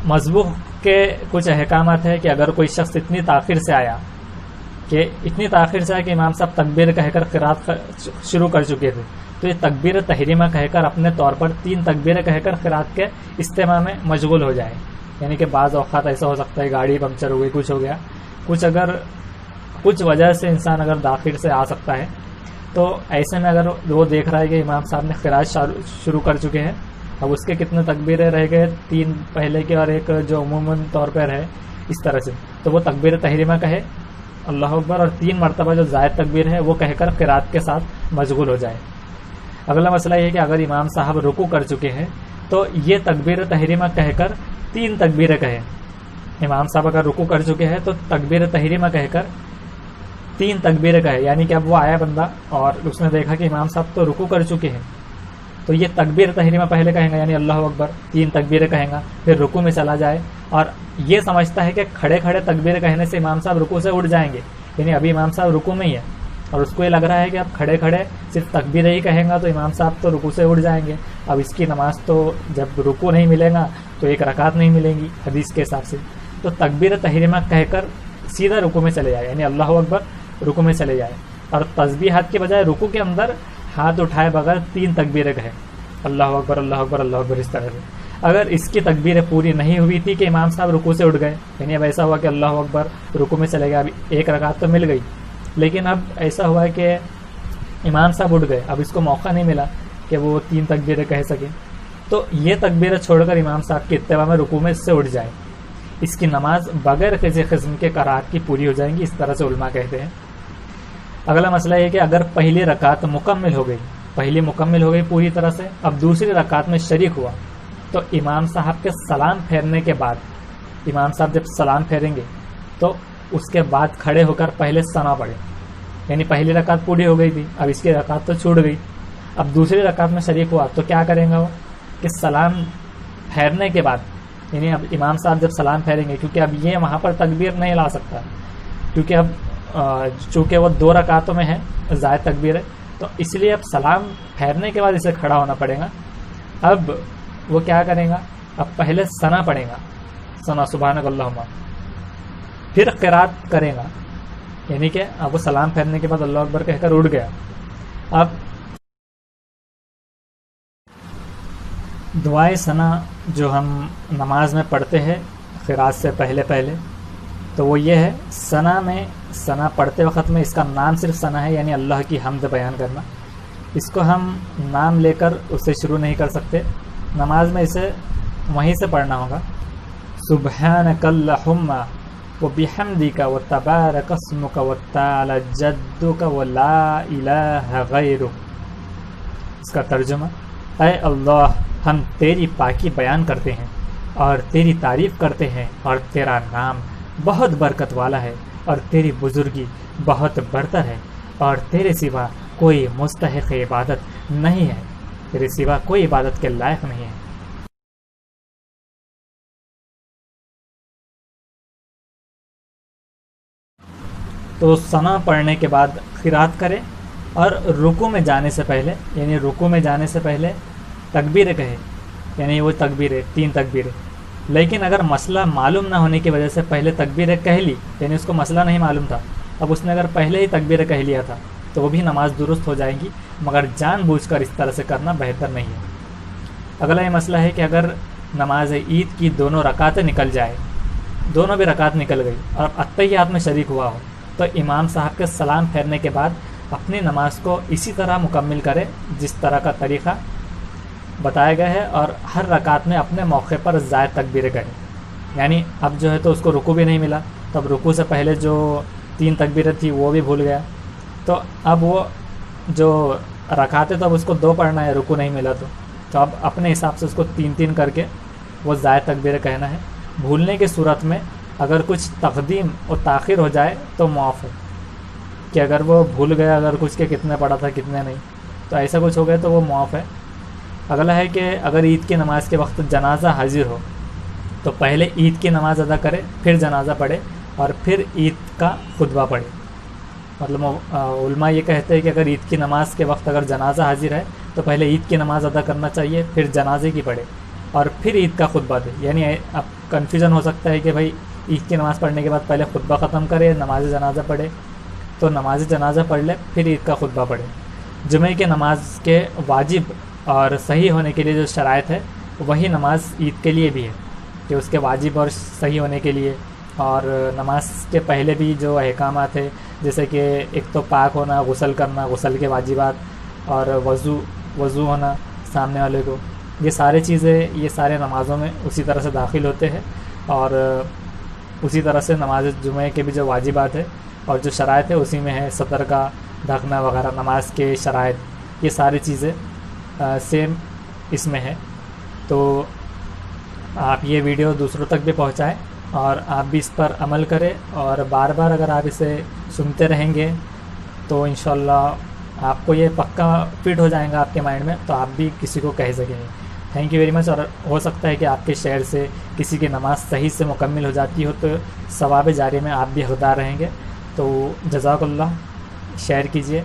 मज़बूह के कुछ अहकामात है कि अगर कोई शख्स इतनी ताख़िर से आया कि इमाम साहब तकबीर कहकर क़िरात शुरू कर चुके थे, तो ये तकबीर तहरीमा कहकर अपने तौर पर 3 तकबीरें कहकर क़िरात के इस्तेमाल में मशगूल हो जाए। यानी कि बाज़ औक़ात ऐसा हो सकता है गाड़ी पंक्चर हो गई, कुछ हो गया, कुछ वजह से इंसान अगर दाखिल से आ सकता है, तो ऐसे में अगर वो देख रहा है कि इमाम साहब ने क़िरात शुरू कर चुके हैं, अब उसके कितने तकबीरें रह गए, 3 पहले के और एक जो अमूमन तौर पर है, इस तरह से, तो वो तकबीर तहरीमा कहे अल्लाह अकबर और 3 मरतबा जो ज़ायद तकबीर है वो कहकर क़िरात के साथ मशगूल हो जाए। अगला मसला ये है कि अगर इमाम साहब रुकू कर चुके हैं तो ये तकबीर तहरीमा कहकर 3 तकबीरें कहें। इमाम साहब अगर रुकू कर चुके हैं तो तकबीर तहरीमा कहकर 3 तकबीरें कहे। यानी कि अब वो आया बंदा और उसने देखा कि इमाम साहब तो रुकू कर चुके हैं, तो ये तकबीर तहरीमा पहले कहेंगे, यानी अल्लाह अकबर 3 तकबीरें कहेंगा, फिर रुकू में चला जाए और ये समझता है कि खड़े खड़े तकबीर कहने से इमाम साहब रुकू से उठ जाएंगे, यानी अभी इमाम साहब रुकू में ही है और उसको ये लग रहा है कि अब खड़े खड़े सिर्फ तकबीरें ही कहेंगा तो इमाम साहब तो रुकू से उठ जाएंगे। अब इसकी नमाज तो जब रुकू नहीं मिलेगा तो 1 रकात नहीं मिलेंगी हदीस के हिसाब से, तो तकबीर तहरीमा कहकर सीधा रुकू में चले जाए, यानी अल्लाह अकबर रुकू में चले जाए और तस्बीहात के बजाय रुकू के अंदर हाथ उठाए बगैर 3 तकबीरें कहें, अल्लाह अकबर अल्लाह अकबर अल्लाह अकबर, इस तरह से। अगर इसकी तकबीरें पूरी नहीं हुई थी कि इमाम साहब रुकू से उठ गए, यानी अब ऐसा हुआ कि अल्लाह अकबर रुकू में चले गए, अभी 1 रकात तो मिल गई, लेकिन अब ऐसा हुआ कि इमाम साहब उठ गए, अब इसको मौका नहीं मिला कि वो 3 तकबीरें कह सकें, तो ये तकबीरें छोड़कर इमाम साहब के इत्तिबा में रुकू में से उठ जाए, इसकी नमाज बगैर किसी किस्म के कराहत की पूरी हो जाएंगी, इस तरह से उलमा कहते हैं। अगला मसला ये कि अगर पहली रकात मुकम्मिल हो गई पूरी तरह से, अब दूसरी रकात में शरीक हुआ, तो इमाम साहब के सलाम फेरने के बाद, इमाम साहब जब सलाम फेरेंगे तो उसके बाद खड़े होकर पहले सना पढ़े, यानी पहली रकात पूरी हो गई थी, अब इसकी रकात तो छूट गई, अब दूसरी रकात में शरीक हुआ तो क्या करेंगे वो कि सलाम फेरने के बाद, यानी अब इमाम साहब जब सलाम फेरेंगे, क्योंकि अब ये वहाँ पर तकबीर नहीं ला सकता, क्योंकि अब चूँकि वो 2 रकातों में है ज़ायद तकबीर है, तो इसलिए अब सलाम फेरने के बाद इसे खड़ा होना पड़ेगा। अब वो क्या करेगा, अब पहले सना पढ़ेगा, सना सुबहानक अल्लाहुम्मा, फिर क़िरात करेगा, यानी कि अब वो सलाम फेरने के बाद अल्लाह अकबर कहकर उठ गया। अब दुआए सना जो हम नमाज में पढ़ते हैं क़िरात से पहले, तो वो ये है, सना पढ़ते वक़्त में इसका नाम सिर्फ सना है, यानी अल्लाह की हम्द बयान करना, इसको हम नाम लेकर उससे शुरू नहीं कर सकते, नमाज में इसे वहीं से पढ़ना होगा, सुब्हानकल्लाहुम्मा व बिहम्दिका व तबारक अस्मुका व तआला जद्दुका व ला इलाहा गैरुक। इसका तर्जुमा, ऐ अल्लाह हम तेरी पाकी बयान करते हैं और तेरी तारीफ़ करते हैं और तेरा नाम बहुत बरकत वाला है और तेरी बुजुर्गी बहुत बरतर है और तेरे सिवा कोई मुस्तहिक़ इबादत नहीं है, तेरे सिवा कोई इबादत के लायक नहीं है। तो सना पढ़ने के बाद क़िरात करें और रुकू में जाने से पहले, यानी रुकू में जाने से पहले तकबीरें कहे, यानी वो तकबीरें 3 तकबीरें। लेकिन अगर मसला मालूम ना होने की वजह से पहले तकबीरें कह ली, यानी उसको मसला नहीं मालूम था, अब उसने अगर पहले ही तकबीरें कह लिया था तो वो भी नमाज दुरुस्त हो जाएगी, मगर जानबूझकर इस तरह से करना बेहतर नहीं है। अगला ये मसला है कि अगर नमाज ईद की दोनों रकातें निकल जाए, दोनों भी रकात निकल गई और अत्तहियात में शरीक हुआ हो, तो इमाम साहब के सलाम फेरने के बाद अपनी नमाज को इसी तरह मुकम्मिल करे जिस तरह का तरीक़ा बताया गया है और हर रकात में अपने मौके पर ज़ायद तकबीरें करें। यानी अब जो है तो उसको रुकू भी नहीं मिला, तो अब रुकू से पहले जो 3 तकबीरें थी वो भी भूल गया, तो अब वो जो रकातें तो अब उसको 2 पढ़ना है, रुकू नहीं मिला तो अब अपने हिसाब से उसको 3-3 करके वो ज़ायद तकबीरें कहना है। भूलने की सूरत में अगर कुछ तक़दीम और ताख़िर हो जाए तो मुआफ़ है, कि अगर वो भूल गया अगर कुछ के कितने पढ़ा था कितने नहीं, तो ऐसा कुछ हो गया तो वो मुआफ़ है। अगला है कि अगर ईद की नमाज़ के वक्त जनाजा हाजिर हो तो पहले ईद की नमाज़ अदा करे, फिर जनाजा पढ़े और फिर ईद का खुतबा पढ़े। मतलब उलमा ये कहते हैं कि अगर ईद की नमाज़ के वक्त अगर जनाजा हाजिर है तो पहले ईद की नमाज़ अदा करना चाहिए, फिर जनाजे की पढ़े और फिर ईद का खुतबा दे। यानी अब کنفیوژن ہو سکتا ہے کہ بھائی عید کی نماز پڑھنے کے بعد پہلے خطبہ ختم کرے، نماز جنازہ پڑھے، تو نماز جنازہ پڑھ لے پھر عید کا خطبہ پڑھے۔ جمعے کی نماز کے واجب اور صحیح ہونے کے لیے جو شرائط ہے وہی نماز عید کے لیے بھی ہے، کہ اس کے واجب اور صحیح ہونے کے لیے، اور نماز کے پہلے بھی جو احکامات ہے جیسے کہ ایک تو پاک ہونا، غسل کرنا، غسل کے واجبات، اور وضو ہونا سامنے والے کو، یہ سارے چیزیں یہ سارے نمازوں میں اسی طرح سے داخل ہوتے ہیں، اور اسی طرح سے نماز جمعے کے بھی جو واجبات ہے اور جو شرائط ہے اسی میں ہے، سطر کا ڈھکنا وغیرہ، نماز کے شرائط، یہ ساری چیزیں سیم اس میں ہے۔ تو آپ یہ ویڈیو دوسروں تک بھی پہنچائیں اور آپ بھی اس پر عمل کریں، اور بار بار اگر آپ اسے سنتے رہیں گے تو انشاءاللہ آپ کو یہ پکا فٹ ہو جائے گا آپ کے مائنڈ میں، تو آپ بھی کسی کو کہہ سکیں گے۔ Thank you very much. اور ہو سکتا ہے کہ آپ کے شیئر سے کسی کی نماز صحیح سے مکمل ہو جاتی ہو تو ثواب جاری میں آپ بھی حقدار رہیں گے۔ تو جزاک اللہ، شیئر کیجئے۔